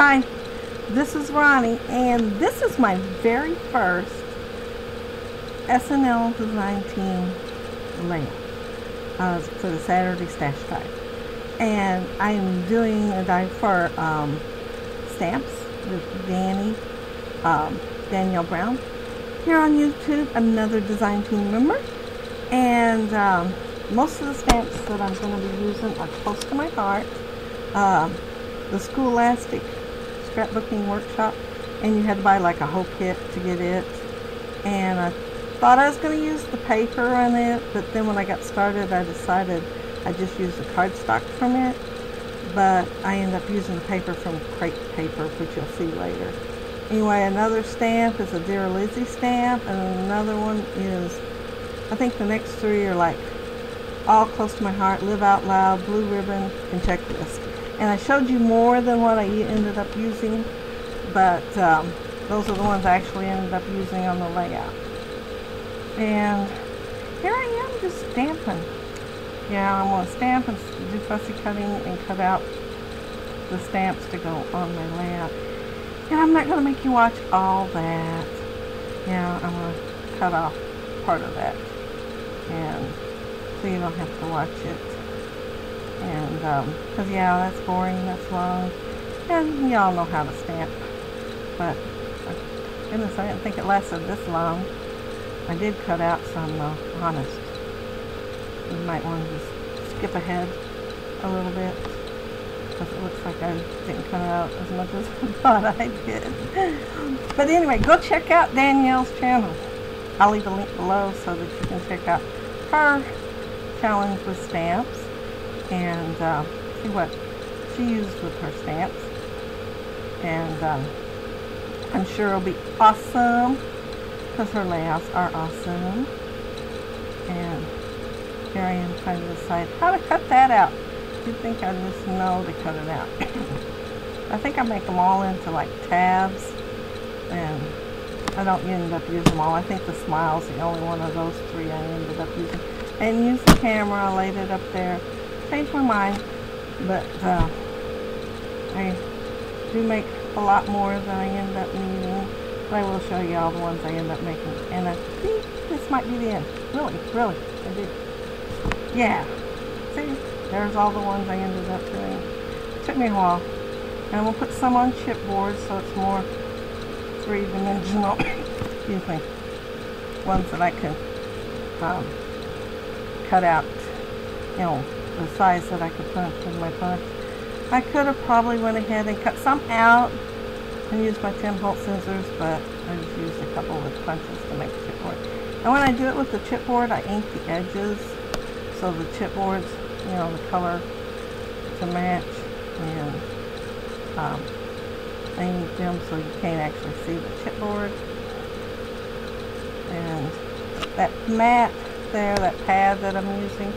Hi, this is Ronnie, and this is my very first SNL design team layout for the Saturday Stash Dive. And I am doing a dive for stamps with Dannielle Brown here on YouTube, another design team member. And most of the stamps that I'm going to be using are close to my heart. The Scholastic Scrapbooking Workshop, and you had to buy like a whole kit to get it. And I thought I was going to use the paper on it, but then when I got started I decided I'd just use the cardstock from it. But I ended up using the paper from Crepe Paper, which you'll see later. Anyway, another stamp is a Dear Lizzie stamp, and another one is, I think the next three are like all close to my heart: Live Out Loud, Blue Ribbon, and Checklist. And I showed you more than what I ended up using, but those are the ones I actually ended up using on the layout. And here I am just stamping. Yeah, I'm going to stamp and do fussy cutting and cut out the stamps to go on my layout. And I'm not going to make you watch all that. Yeah, I'm going to cut off part of that, and so you don't have to watch it. And because yeah, that's boring, that's long, and y'all know how to stamp. But goodness, I didn't think it lasted this long. I did cut out some honest. You might want to just skip ahead a little bit, because it looks like I didn't cut out as much as I thought I did. But anyway, go check out Dannielle's channel. I'll leave a link below so that you can check out her challenge with stamps and see what she used with her stamps. And I'm sure it'll be awesome, because her layouts are awesome. And here I am trying to decide how to cut that out. You'd think I just know to cut it out. I think I make them all into like tabs, and I don't end up using them all. I think the smile's the only one of those three I ended up using. I didn't use the camera, I laid it up there. Changed my mind, but I do make a lot more than I end up needing. But I will show you all the ones I end up making. And I think this might be the end. Really, I did. Yeah. See, there's all the ones I ended up doing. It took me a while. And we'll put some on chipboard so it's more three-dimensional. Excuse me. Ones that I can cut out, you know, the size that I could punch with my punch. I could have probably went ahead and cut some out and used my 10-volt scissors, but I just used a couple with punches to make the chipboard. And when I do it with the chipboard, I ink the edges so the chipboards, you know, the color to match, and I ink them so you can't actually see the chipboard. And that mat there, that pad that I'm using,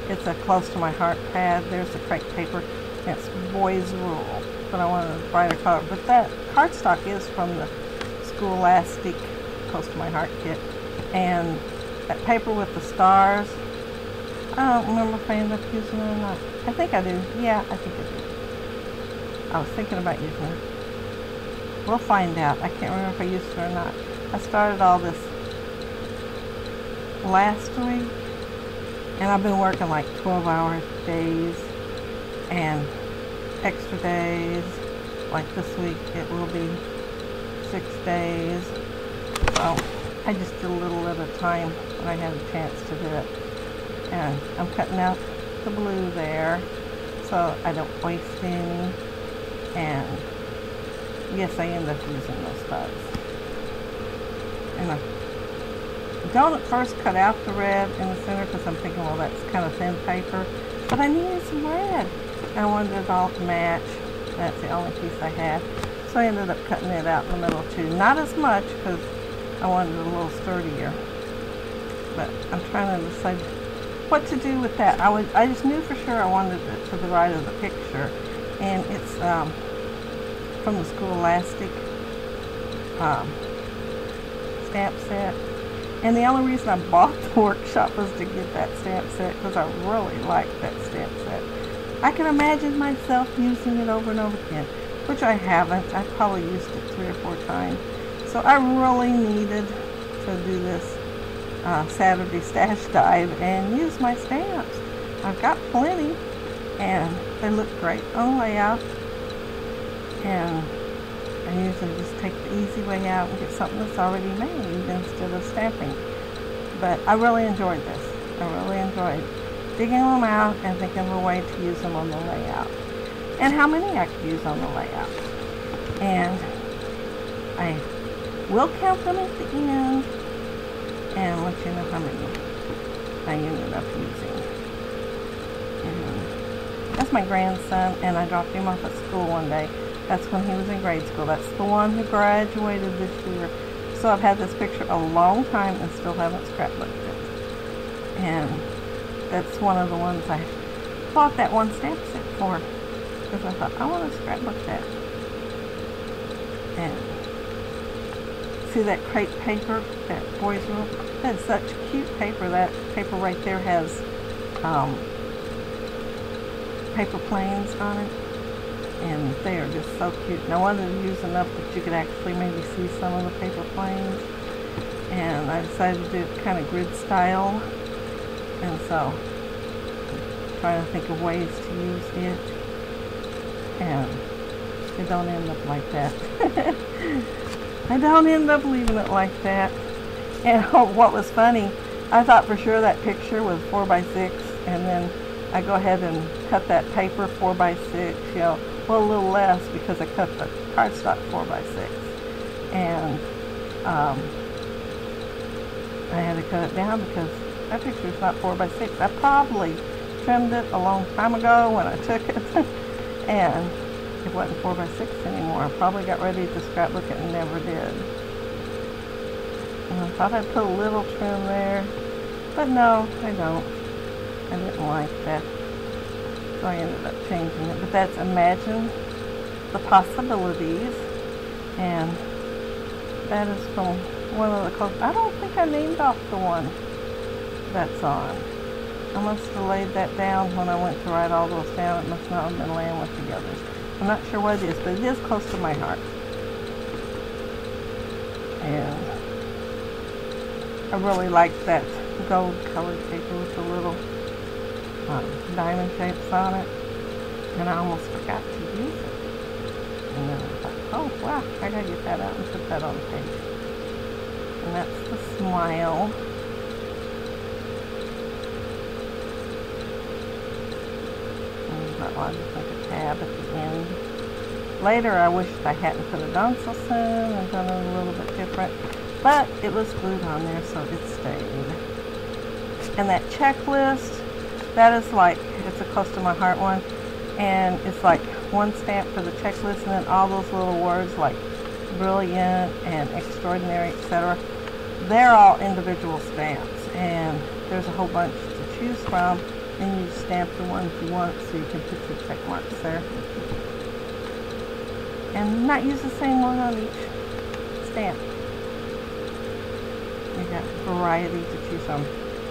it's a close to my heart pad. There's the Crepe Paper. It's Boys Rule, but I wanted a brighter color. But that cardstock is from the Scholastic Close to My Heart kit. And that paper with the stars, I don't remember if I ended up using it or not. I think I do. Yeah, I think I do. I was thinking about using it. We'll find out. I can't remember if I used it or not. I started all this last week, and I've been working like 12-hour days and extra days. Like this week it will be 6 days. So I just did a little at a time when I had a chance to do it. And I'm cutting out the blue there so I don't waste any. And yes, I end up using those studs. And I don't at first cut out the red in the center because I'm thinking, well, that's kind of thin paper. But I needed some red. I wanted it all to match. That's the only piece I had. So I ended up cutting it out in the middle too. Not as much because I wanted it a little sturdier. But I'm trying to decide what to do with that. I just knew for sure I wanted it to the right of the picture. And it's from the Scholastic stamp set. And the only reason I bought the workshop was to get that stamp set, because I really like that stamp set. I can imagine myself using it over and over again. which I haven't. I've probably used it 3 or 4 times. So I really needed to do this Saturday stash dive and use my stamps. I've got plenty, and they look great on layout. And I usually just take the easy way out and get something that's already made instead of stamping. But I really enjoyed this. I really enjoyed digging them out and thinking of a way to use them on the layout. And how many I could use on the layout. And I will count them at the end and let you know how many I ended up using. And that's my grandson, and I dropped him off at school one day. That's when he was in grade school. That's the one who graduated this year. So I've had this picture a long time and still haven't scrapbooked it. And that's one of the ones I bought that one stamp set for, because I thought, I want to scrapbook that. And see that crepe paper, that boys roll? That's such cute paper. That paper right there has paper planes on it. And they are just so cute. No wonder to use enough that you could actually maybe see some of the paper planes. And I decided to do it kind of grid style. And so, I'm trying to think of ways to use it. And it don't end up like that. I don't end up leaving it like that. And what was funny, I thought for sure that picture was 4x6, and then I go ahead and cut that paper 4x6, you know, well, a little less because I cut the cardstock 4x6, and I had to cut it down because that picture is not 4x6. I probably trimmed it a long time ago when I took it, and it wasn't 4x6 anymore. I probably got ready to scrapbook it and never did. And I thought I'd put a little trim there, but no, I don't. I didn't like that. So I ended up changing it. But that's Imagine the Possibilities. And that is from one of the codes. I don't think I named off the one that's on. I must have laid that down when I went to write all those down. It must not have been laying with the others. I'm not sure what it is, but it is close to my heart. And I really like that gold colored paper with the little diamond shapes on it, and I almost forgot to use it. And then I thought, oh wow, I gotta get that out and put that on the page. And that's the smile. And I'll just make a tab at the end. Later, I wished I hadn't put it on so soon and done it a little bit different, but it was glued on there, so it stayed. And that checklist, that is like, it's a close to my heart one, and it's like one stamp for the checklist, and then all those little words like brilliant and extraordinary, etc. They're all individual stamps, and there's a whole bunch to choose from, and you stamp the ones you want so you can put your check marks there. And not use the same one on each stamp. You got variety to choose from.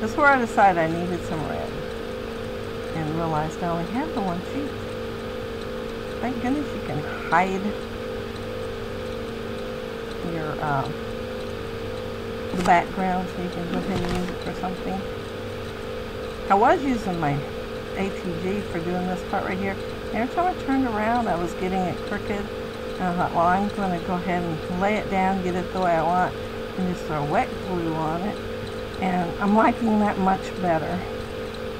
This is where I decided I needed some red, and realized I only had the one sheet. Thank goodness you can hide your the background so you can go ahead and use it for something. I was using my ATG for doing this part right here. Every time I turned around, I was getting it crooked. And I thought, well, I'm going to go ahead and lay it down, get it the way I want, and just throw wet glue on it. And I'm liking that much better.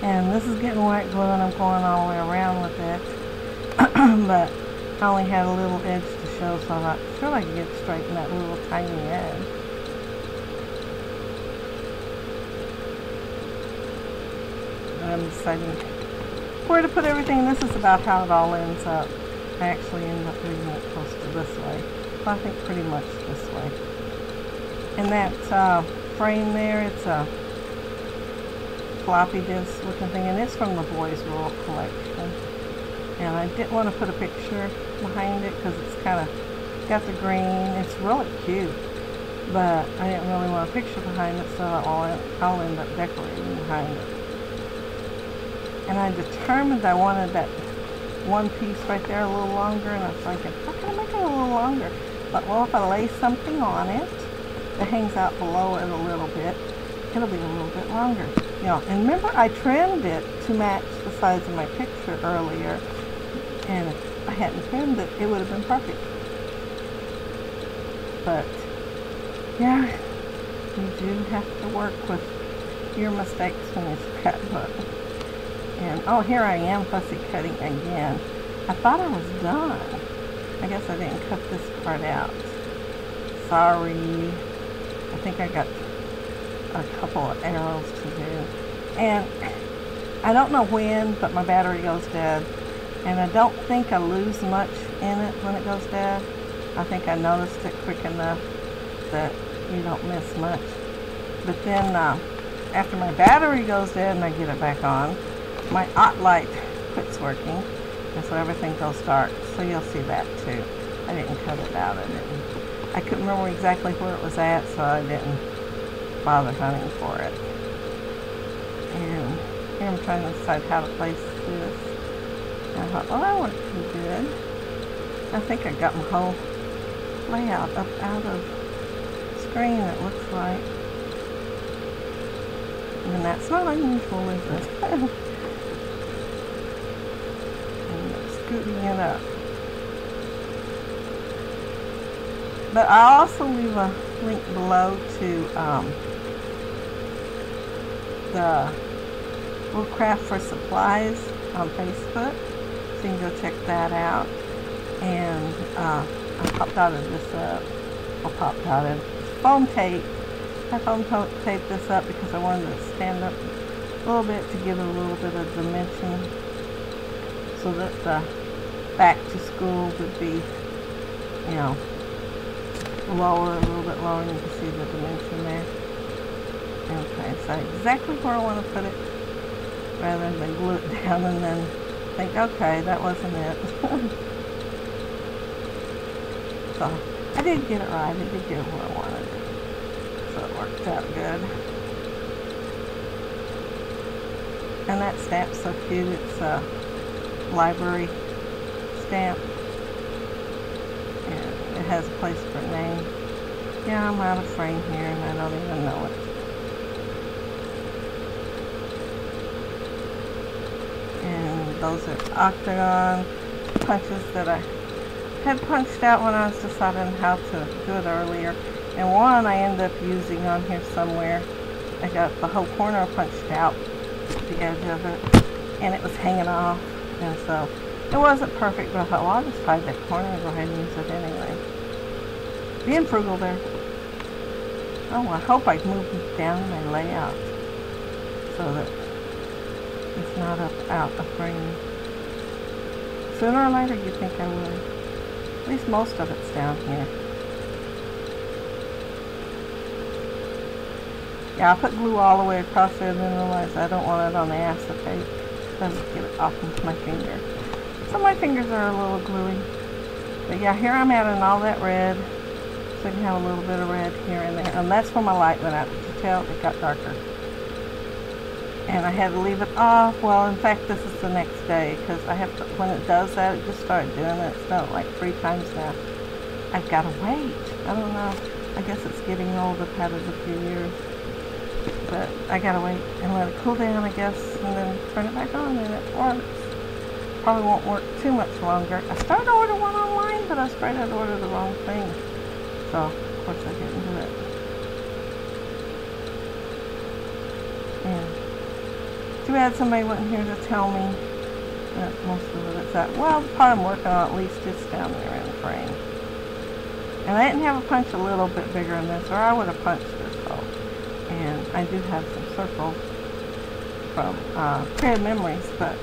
And this is getting wet glue, and I'm going all the way around with it. But I only had a little edge to show, so I thought, sure, I can get straight in that little tiny edge. And I'm deciding where to put everything. This is about how it all ends up. I actually end up leaving it close to this way. So I think pretty much this way. And that frame there, it's a floppy disk looking thing, and it's from the Boys Roll collection. And I didn't want to put a picture behind it because it's kind of got the green. It's really cute, but I didn't really want a picture behind it, so I'll end up decorating behind it. And I determined I wanted that one piece right there a little longer, and I was thinking, how can I make it a little longer? But well, if I lay something on it that hangs out below it a little bit, it'll be a little bit longer. You know, and remember I trimmed it to match the size of my picture earlier, and if I hadn't trimmed it, it would have been perfect. But yeah, you do have to work with your mistakes when you scrapbook. And oh, here I am fussy cutting again. I thought I was done. I guess I didn't cut this part out. Sorry. I think I got a couple of arrows to do. And I don't know when, but my battery goes dead. And I don't think I lose much in it when it goes dead. I think I noticed it quick enough that you don't miss much. But then after my battery goes dead and I get it back on, my light quits working, and so everything goes dark. So you'll see that too. I didn't cut it out. I couldn't remember exactly where it was at, so I didn't bother hunting for it. And here I'm trying to decide how to place this. And I thought, well, that worked pretty good. I think I got my whole layout up out of screen, it looks like. And that's not unusual, is it? Scooting it up. But I'll also leave a link below to the little craft for supplies on Facebook, so you can go check that out. And I pop-dotted this up. Well, pop-dotted. Foam tape. I foam taped this up because I wanted to stand up a little bit to give it a little bit of dimension, so that the back to school would be, you know, lower, a little bit lower, and you can see the dimension there. Okay, so exactly where I want to put it, rather than glue it down and then think, okay, that wasn't it. So I did get it right. I did get it where I wanted it. So it worked out good. And that stamp's so cute. It's a library stamp. And it has a place for a name. Yeah, I'm out of frame here and I don't even know it. And those are octagon punches that I had punched out when I was deciding how to do it earlier. And one I ended up using on here somewhere. I got the whole corner punched out, the edge of it, and it was hanging off. And so it wasn't perfect, but I thought, well, I'll just hide that corner and go ahead and use it anyway. Being frugal there. Oh, I hope I can move down my layout so that it's not out of frame. Sooner or later, you'd think I would. At least most of it's down here. Yeah, I put glue all the way across there and then realized I don't want it on the acetate. It doesn't get it off into my finger. So my fingers are a little gluey. But yeah, here I'm adding all that red. So I can have a little bit of red here and there. And that's when my light went out. Did you tell? It got darker. And I had to leave it off. Well, in fact, this is the next day, because I have to, when it does that, it just started doing it. It's done it like 3 times now. I've got to wait. I don't know. I guess it's getting old. I've had it a few years. But I got to wait and let it cool down, I guess, and then turn it back on, and it works. Probably won't work too much longer. I started to order one online, but I was afraid I'd order the wrong thing. So, of course, I didn't do it. And too bad somebody wasn't here to tell me that most of it's out. Well, the part I'm working on at least is down there in the frame. And I didn't have a punch a little bit bigger than this, or I would have punched this hole. And I do have some circles from Creative Memories, but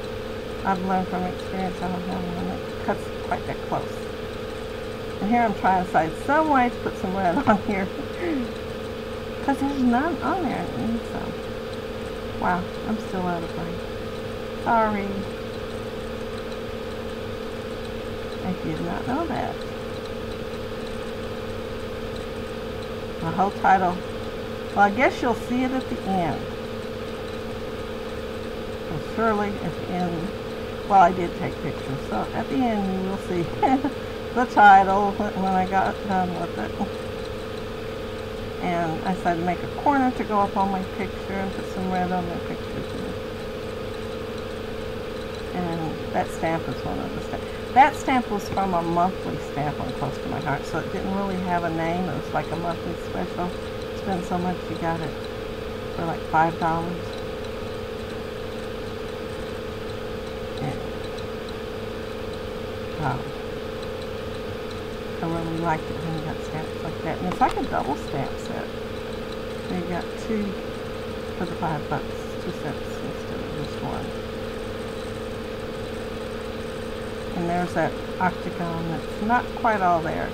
I've learned from experience I don't have one that cuts quite that close. And here I'm trying to decide some way to put some red on here, because there's none on there. I need some. Wow, I'm still out of frame. Sorry. I did not know that. The whole title. Well, I guess you'll see it at the end. So surely at the end Well, I did take pictures, so at the end you will see the title when I got done with it. And I decided to make a corner to go up on my picture and put some red on my picture too. And that stamp is one of the stamps. That stamp was from a monthly stamp on Close to My Heart, so it didn't really have a name. It was like a monthly special. Spent so much, you got it for like $5. And, I really liked it when you got stamps like that. And it's like a double stamp set. So you got two for the $5, 2 sets instead of just one. And there's that octagon that's not quite all there,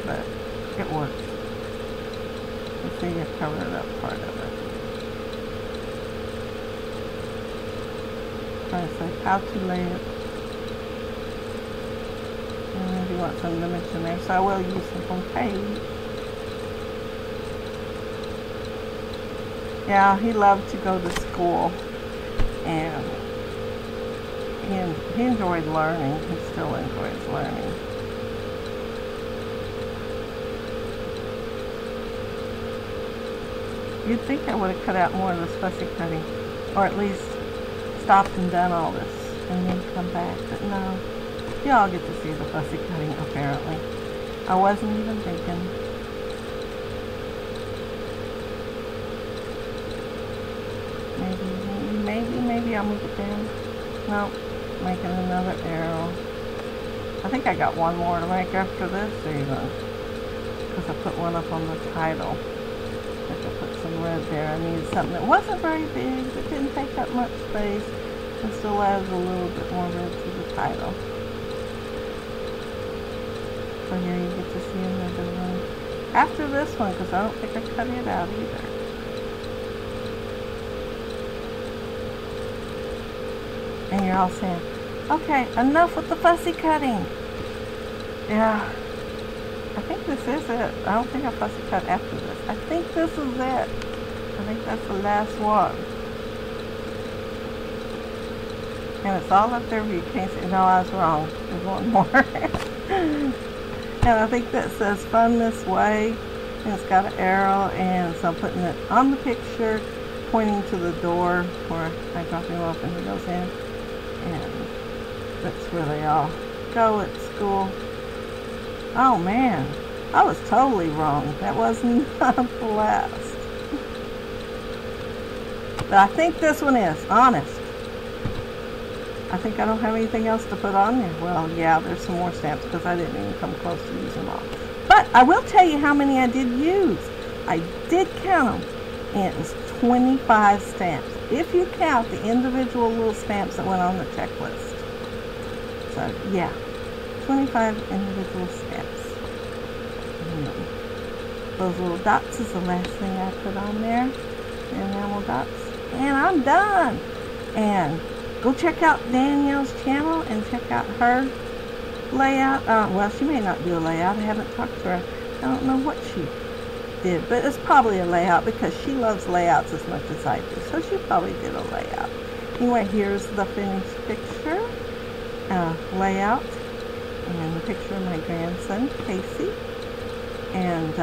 but it works. You see, you covered up part of it. Trying to say how to lay it. And if you want some dimension there, so I will use some from page. Yeah, he loved to go to school, and he enjoyed learning. He still enjoys learning. You'd think I would have cut out more of this fussy cutting, or at least stopped and done all this and then come back, but no. Y'all get to see the fussy cutting apparently. I wasn't even thinking. Maybe I'll move it down. Nope, making another arrow. I think I got one more to make after this even, because I put one up on the title. I could put some red there. I needed something that wasn't very big, that didn't take up much space, and still adds a little bit more red to the title. So here you get to see another one after this one, because I don't think I cut it out either. And you're all saying, okay, enough with the fussy cutting. Yeah, I think this is it. I don't think I fussy cut after this. I think this is it. I think that's the last one. And it's all up there, but you can't see. No, I was wrong. There's one more. And I think that says Fun This Way. And it's got an arrow, and so I'm putting it on the picture, pointing to the door where I drop him off and he goes in. And that's where they all go at school. Oh man, I was totally wrong. That wasn't the last. But I think this one is, honest. I think I don't have anything else to put on there. Well, yeah, there's some more stamps because I didn't even come close to using them all. But I will tell you how many I did use. I did count them, and it was 25 stamps, if you count the individual little stamps that went on the checklist. So, yeah, 25 individual stamps. Those little dots is the last thing I put on there. Enamel dots. And I'm done. And go check out Dannielle's channel and check out her layout. Well, she may not do a layout. I haven't talked to her. I don't know what she did, but it's probably a layout because she loves layouts as much as I do. So she probably did a layout. Anyway, here's the finished picture layout, and the picture of my grandson, Casey. And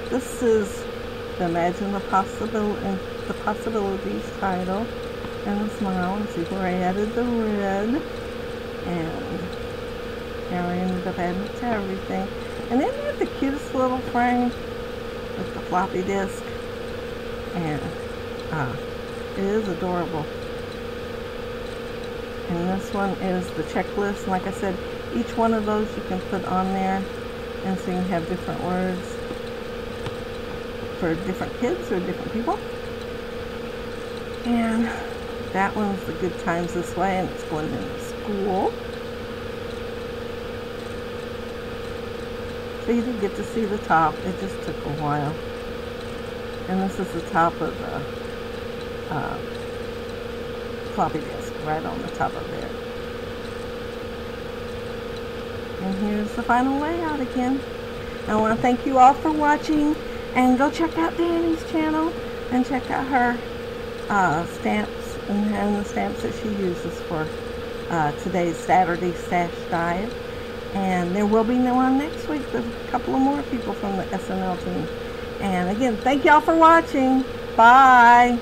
this is the Imagine the Possibilities title, and the smile. And see where I added the red, and now I ended up adding it to everything. And then they have the cutest little frame with the floppy disk, and it is adorable. And this one is the checklist. And like I said, each one of those you can put on there, and so you can have different words for different kids or different people. And that one's the Good Times This Way, and it's going into school. So you did get to see the top. It just took a while. And this is the top of the floppy disk, right on the top of it. And here's the final layout again. I want to thank you all for watching, and go check out Dani's channel and check out her stamps and the stamps that she uses for today's Saturday Stash Dive. And there will be one next week. There's a couple of more people from the SNL team. And again, thank y'all for watching. Bye.